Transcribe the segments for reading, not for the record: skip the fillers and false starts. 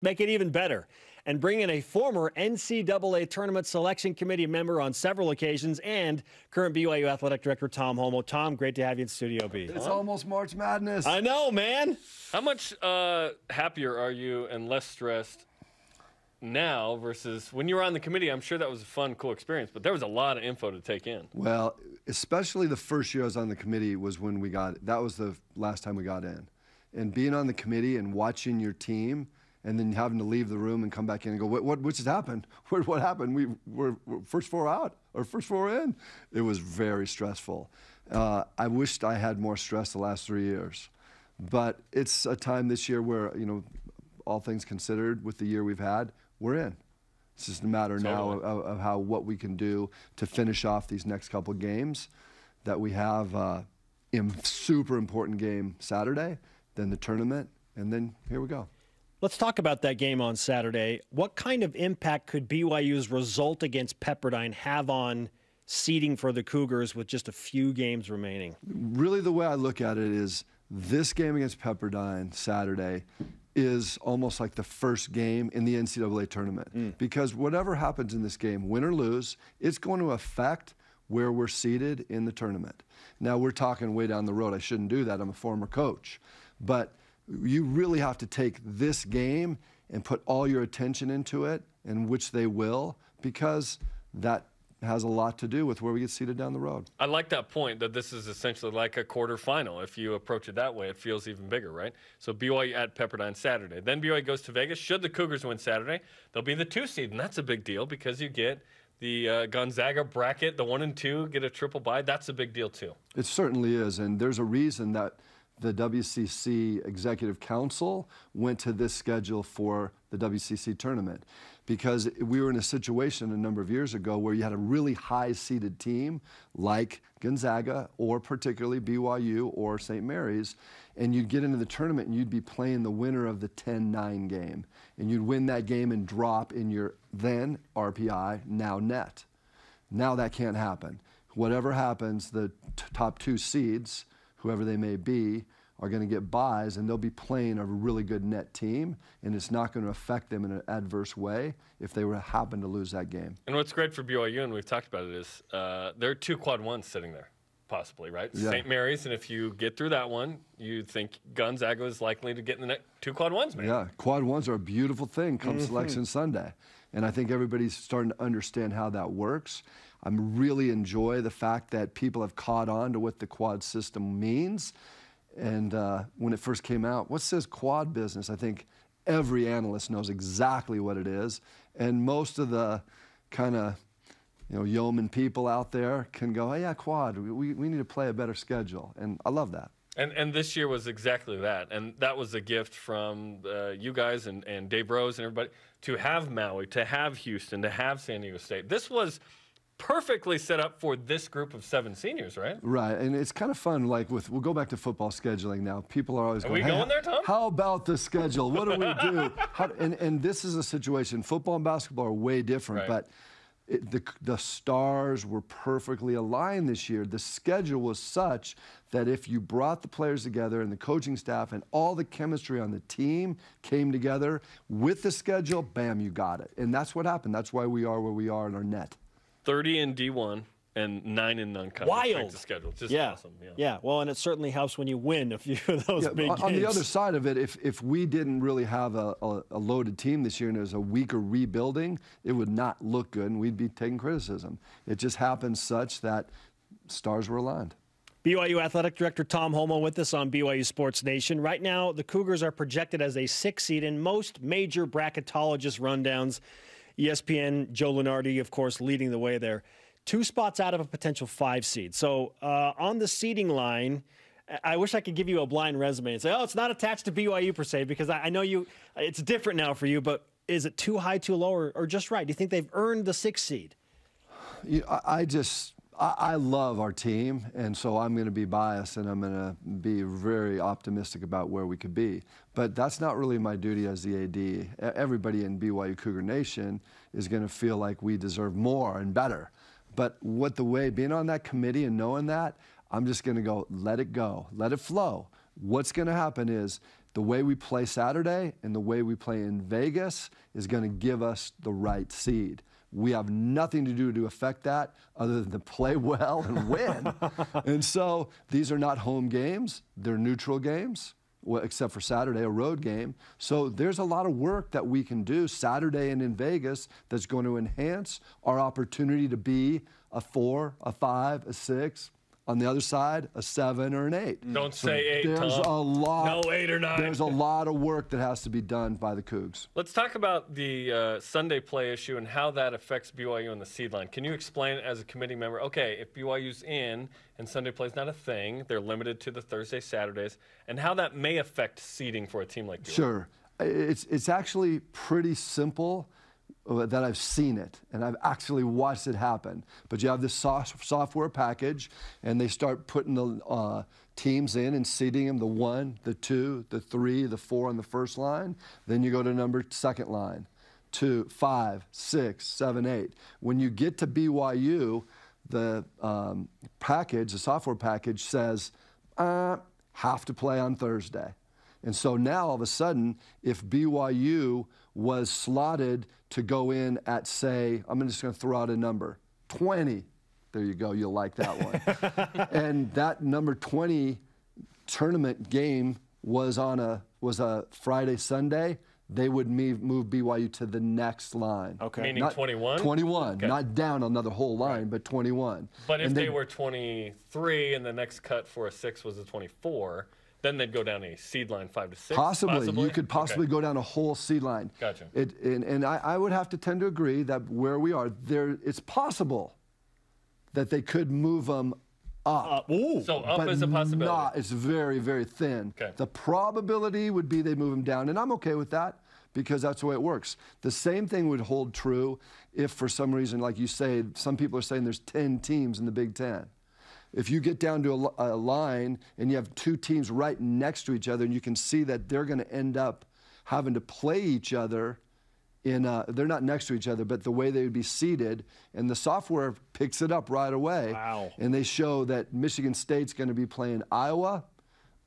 Make it even better and bring in a former NCAA Tournament Selection Committee member on several occasions and current BYU Athletic Director Tom Holmoe. Tom, great to have you in Studio B. It's almost March Madness. I know, man. How much happier are you and less stressed now versus when you were on the committee? I'm sure that was a fun, cool experience, but there was a lot of info to take in. Well, especially the first year I was on the committee was when that was the last time we got in. And being on the committee and watching your team and then having to leave the room and come back in and go, what just happened? What happened? We're first four out or first four in. It was very stressful. I wished I had more stress the last 3 years. But it's a time this year where, all things considered, with the year we've had, we're in. It's just a matter now of what we can do to finish off these next couple of games that we have. Super important game Saturday, then the tournament, and then here we go. Let's talk about that game on Saturday. What kind of impact could BYU's result against Pepperdine have on seeding for the Cougars with just a few games remaining? Really, the way I look at it is this game against Pepperdine Saturday is almost like the first game in the NCAA tournament. Because whatever happens in this game, win or lose, it's going to affect where we're seated in the tournament. Now, we're talking way down the road. I shouldn't do that. I'm a former coach. But you really have to take this game and put all your attention into it, and which they will, because that has a lot to do with where we get seated down the road. I like that point that this is essentially like a quarterfinal. If you approach it that way, it feels even bigger, right? So BYU at Pepperdine Saturday. Then BYU goes to Vegas. Should the Cougars win Saturday, they'll be the 2 seed, and that's a big deal because you get the Gonzaga bracket, the 1 and 2, get a triple bye. That's a big deal too. It certainly is, and there's a reason that the WCC Executive Council went to this schedule for the WCC tournament, because we were in a situation a number of years ago where you had a really high-seeded team like Gonzaga or particularly BYU or St. Mary's, and you'd get into the tournament and you'd be playing the winner of the 10-9 game, and you'd win that game and drop in your then RPI, now net. Now that can't happen. Whatever happens, the top 2 seeds, whoever they may be, are going to get buys, and they'll be playing a really good net team, and it's not going to affect them in an adverse way if they were happen to lose that game. And what's great for BYU, and we've talked about it, is there are 2 quad 1s sitting there, possibly, right? Yeah. St. Mary's, and if you get through that one, you think Gonzaga is likely to get in the next 2 quad 1s, maybe. Yeah, quad 1s are a beautiful thing come Selection Sunday, and I think everybody's starting to understand how that works. I really enjoy the fact that people have caught on to what the quad system means. And when it first came out, what's this quad business? I think every analyst knows exactly what it is. And most of the kind of yeoman people out there can go, oh, yeah, quad, we need to play a better schedule. And I love that. And this year was exactly that. And that was a gift from you guys and Dave Rose and everybody to have Maui, to have Houston, to have San Diego State. This was perfectly set up for this group of 7 seniors, right? Right, and it's kind of fun, like we'll go back to football scheduling now. People are always going, we going there, Tom? How about the schedule? What do we do? And this is a situation, football and basketball are way different, right. But the stars were perfectly aligned this year. The schedule was such that if you brought the players together and the coaching staff and all the chemistry on the team came together with the schedule, bam, you got it. And that's what happened. That's why we are where we are in our net. 30 in D1 and 9 in non-conference. Wild. Schedule. Just awesome. Yeah, well, and it certainly helps when you win a few of those big games. On the other side of it, if we didn't really have a loaded team this year and it was a weaker rebuilding, it would not look good and we'd be taking criticism. It just happened such that stars were aligned. BYU Athletic Director Tom Holmoe with us on BYU Sports Nation. Right now, the Cougars are projected as a 6 seed in most major bracketologist rundowns. ESPN, Joe Lunardi, of course, leading the way there. 2 spots out of a potential 5 seed. So on the seeding line, I wish I could give you a blind resume and say, oh, it's not attached to BYU per se, because I know it's different now for you, but is it too high, too low, or just right? Do you think they've earned the 6th seed? I love our team, and so I'm going to be biased, and I'm going to be very optimistic about where we could be. But that's not really my duty as the AD. Everybody in BYU Cougar Nation is going to feel like we deserve more and better. But being on that committee and knowing that, I'm just going to go, let it go, let it flow. What's going to happen is the way we play Saturday and the way we play in Vegas is going to give us the right seed. We have nothing to do to affect that other than to play well and win. And so these are not home games. They're neutral games, well, except for Saturday, a road game. So there's a lot of work that we can do Saturday and in Vegas that's going to enhance our opportunity to be a 4, a 5, a 6. On the other side, a 7 or an 8. Don't say 8, There's Tom. a lot. No 8 or 9. There's a lot of work that has to be done by the Cougs. Let's talk about the Sunday play issue and how that affects BYU on the seed line. Can you explain as a committee member, okay, if BYU's in and Sunday play is not a thing, they're limited to the Thursday, Saturdays, and how that may affect seeding for a team like BYU? Sure. It's actually pretty simple that I've seen it, and I've actually watched it happen. But you have this software package, and they start putting the teams in and seeding them, the 1, the 2, the 3, the 4 on the first line. Then you go to second line, 2, 5, 6, 7, 8. When you get to BYU, the package, the software package says, have to play on Thursday. And so now all of a sudden, if BYU was slotted to go in at, say, I'm just going to throw out a number, 20. There you go. You'll like that one. And that number 20 tournament game was on a Friday, Sunday. They would move BYU to the next line. Okay. Meaning 21? 21. Okay. Not down another whole line, right. But 21. But if they were 23 and the next cut for a 6 was a 24, then they'd go down a seed line 5 to 6. Possibly. You could possibly go down a whole seed line. Gotcha. And I would have to tend to agree that where we are, it's possible that they could move them up. So up is a possibility. It's very, very thin. Okay. The probability would be they move them down, and I'm okay with that because that's the way it works. The same thing would hold true if for some reason, like you say, some people are saying there's 10 teams in the Big Ten. If you get down to a line and you have 2 teams right next to each other and you can see that they're going to end up having to play each other they're not next to each other, but the way they would be seated, and the software picks it up right away. Wow. And they show that Michigan State's going to be playing Iowa,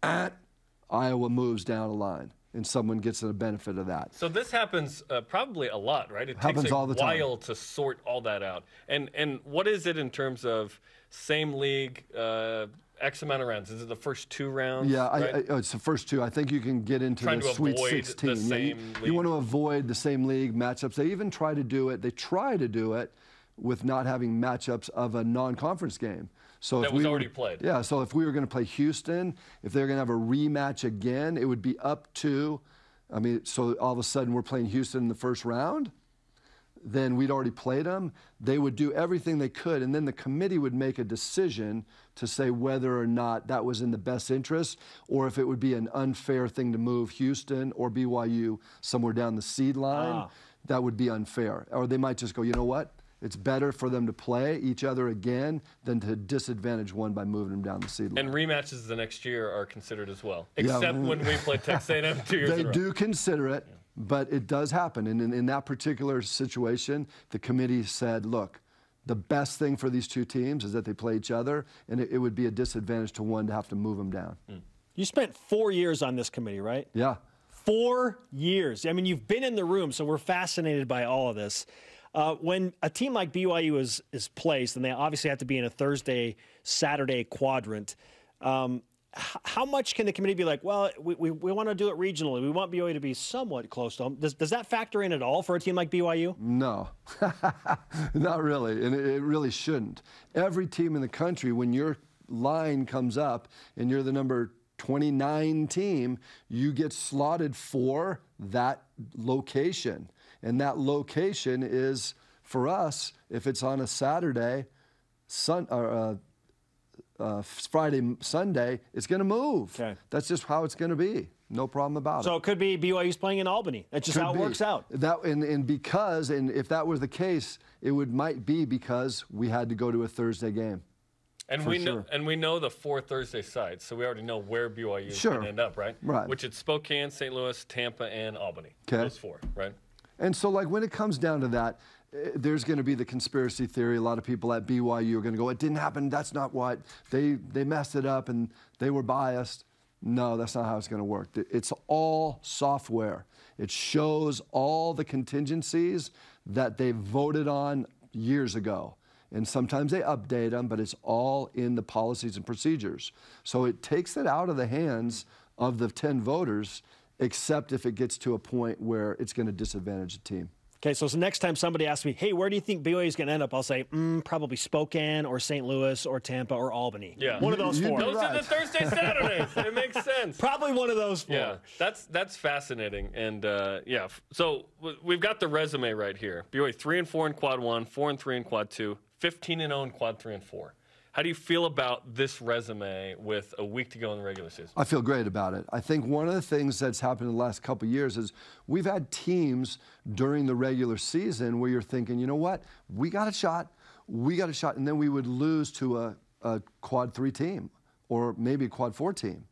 Iowa moves down a line, and someone gets the benefit of that. So this happens probably a lot, right? It happens takes all the time. a while to sort all that out. And what is it in terms of same league, X amount of rounds? Is it the first 2 rounds? Yeah, right? it's the first 2. I think you can get into Trying the to Sweet avoid 16. the same you want to avoid the same league matchups. They even try to do it. They try to do it with not having matchups of a non-conference game. So that was already played. Yeah, so if we were going to play Houston, if they're going to have a rematch again, it would be up to, so all of a sudden we're playing Houston in the first round, then we'd already played them. They would do everything they could, and then the committee would make a decision to say whether or not that was in the best interest or if it would be an unfair thing to move Houston or BYU somewhere down the seed line. That would be unfair. Or they might just go, you know what? It's better for them to play each other again than to disadvantage one by moving them down the seed line. And rematches the next year are considered as well, except when we play Texas A&M 2 years in a row. They do consider it, but it does happen. And in that particular situation, the committee said, look, the best thing for these 2 teams is that they play each other, and it would be a disadvantage to one to have to move them down. You spent 4 years on this committee, right? Yeah. 4 years. You've been in the room, so we're fascinated by all of this. When a team like BYU is placed, and they obviously have to be in a Thursday, Saturday quadrant, how much can the committee be like, well, we want to do it regionally. We want BYU to be somewhat close to home. Does that factor in at all for a team like BYU? No, not really, and it really shouldn't. Every team in the country, when your line comes up and you're the number 29 team, you get slotted for that location. And that location is, for us, if it's on a Saturday, Friday, Sunday, it's going to move. Okay. That's just how it's going to be. No problem about it. So it could be BYU's playing in Albany. That's just how it works out. And if that was the case, it might be because we had to go to a Thursday game. And we know the 4 Thursday sites, so we already know where BYU is going to end up, right? Right. Which is Spokane, St. Louis, Tampa, and Albany. Okay. Those 4, right? And so, when it comes down to that, there's going to be the conspiracy theory. A lot of people at BYU are going to go, it didn't happen. That's not what. They messed it up, and they were biased. No, that's not how it's going to work. It's all software. It shows all the contingencies that they voted on years ago. And sometimes they update them, but it's all in the policies and procedures. So it takes it out of the hands of the 10 voters, except if it gets to a point where it's going to disadvantage the team. Okay, so next time somebody asks me, hey, where do you think BYU is going to end up? I'll say, probably Spokane or St. Louis or Tampa or Albany. Yeah. One of those four. Those are the Thursday, Saturdays. It makes sense. Probably one of those four. Yeah, that's fascinating. And, so we've got the resume right here. BYU 3-4 in quad 1, 4-3 in quad 2, 15-0 in quad 3 and 4. How do you feel about this resume with a week to go in the regular season? I feel great about it. I think one of the things that's happened in the last couple of years is we've had teams during the regular season where you're thinking, you know what, we got a shot, and then we would lose to a quad 3 team or maybe a quad 4 team.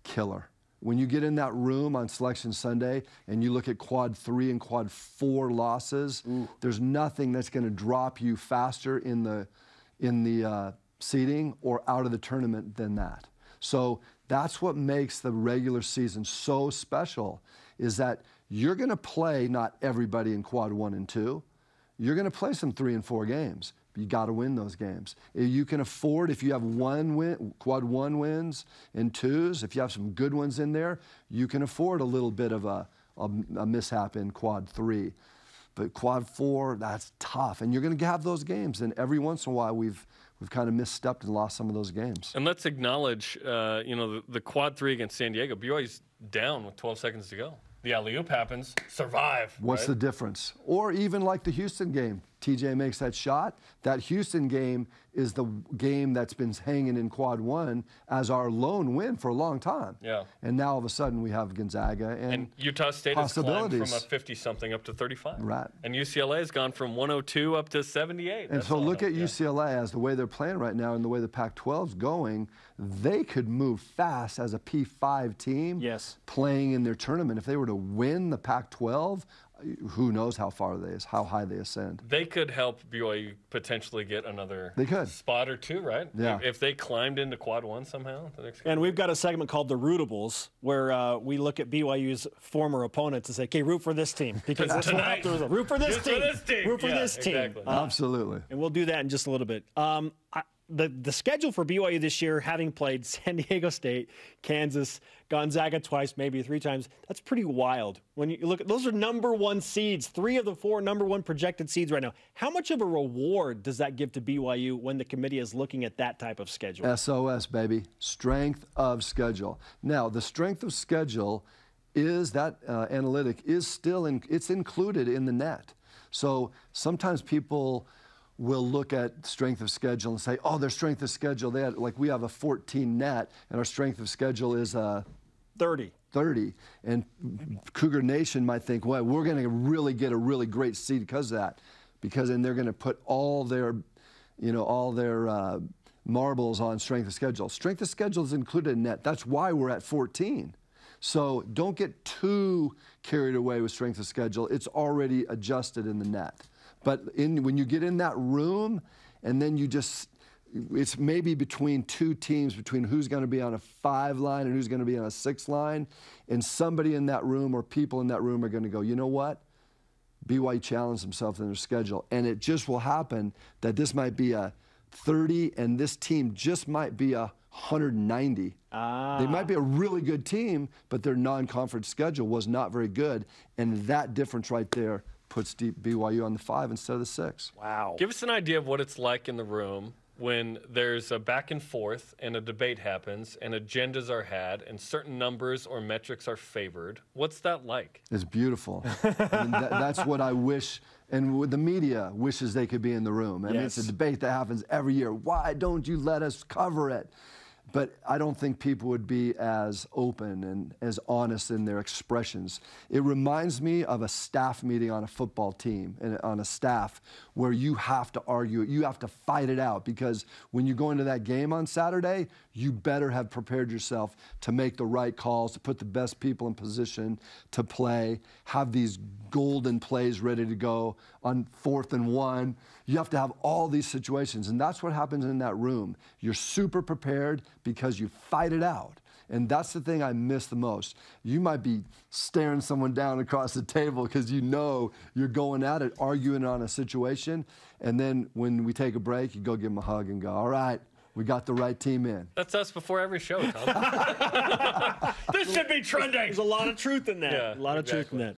Killer. When you get in that room on Selection Sunday and you look at quad 3 and quad 4 losses, there's nothing that's going to drop you faster in the seeding or out of the tournament than that. So that's what makes the regular season so special, is that you're going to play not everybody in quad 1 and 2. You're going to play some 3 and 4 games. You got to win those games. You can afford, if you have quad 1 wins and 2s, if you have some good ones in there, you can afford a little bit of a mishap in quad 3. But quad 4, that's tough. And you're going to have those games. And every once in a while, we've kind of misstepped and lost some of those games. And let's acknowledge, the quad 3 against San Diego. BYU's down with 12 seconds to go. The alley-oop happens, survive. What's the difference? Or even like the Houston game. TJ makes that shot. That Houston game is the game that's been hanging in quad 1 as our lone win for a long time. Yeah. And now all of a sudden we have Gonzaga and Utah State has climbed from a 50-something up to 35. Right. And UCLA has gone from 102 up to 78. And so look at UCLA as the way they're playing right now and the way the Pac-12's going. They could move fast as a P5 team. Yes. Playing in their tournament. If they were to win the Pac-12, who knows how high they ascend. They could help BYU potentially get another spot or two, right? Yeah. If they climbed into quad 1 somehow. And we've got a segment called the Rootables, where we look at BYU's former opponents and say, okay, root for this team. Because that's what happens. Root for this team. Root for this team. Exactly. Absolutely. And we'll do that in just a little bit. The schedule for BYU this year, having played San Diego State, Kansas, Gonzaga twice, maybe 3 times, that's pretty wild. When you look at those are #1 seeds, 3 of the 4 #1 projected seeds right now. How much of a reward does that give to BYU when the committee is looking at that type of schedule? SOS, baby. Strength of schedule. Now, the strength of schedule is that analytic is still it's included in the net. So sometimes people will look at strength of schedule and say, oh, their strength of schedule, we have a 14 net, and our strength of schedule is 30. And Cougar Nation might think, well, we're going to really get a really great seed because of that. Then they're going to put all their marbles on strength of schedule. Strength of schedule is included in net. That's why we're at 14. So don't get too carried away with strength of schedule. It's already adjusted in the net. But when you get in that room, and then it's maybe between 2 teams, between who's going to be on a 5 line and who's going to be on a 6 line, and somebody in that room or people in that room are going to go, you know what? BYU challenged themselves in their schedule, and it just will happen that this might be a 30, and this team just might be a 190. They might be a really good team, but their non-conference schedule was not very good, and that difference right there puts BYU on the 5 instead of the 6. Wow. Give us an idea of what it's like in the room when there's a back and forth and a debate happens and agendas are had and certain numbers or metrics are favored. What's that like? It's beautiful. That's what I wish, and the media wishes they could be in the room. And it's a debate that happens every year. Why don't you let us cover it? But I don't think people would be as open and as honest in their expressions. It reminds me of a staff meeting on a football team and on a staff where you have to argue it. You have to fight it out, because when you go into that game on Saturday, you better have prepared yourself to make the right calls, to put the best people in position to play, have these golden plays ready to go on 4th and 1. You have to have all these situations, and that's what happens in that room. You're super prepared because you fight it out. And that's the thing I miss the most. You might be staring someone down across the table because you know you're going at it, arguing on a situation. And then when we take a break, you go give them a hug and go, all right, we got the right team in. That's us before every show, Tom. This should be trending. There's a lot of truth in that. Yeah, a lot of truth in that.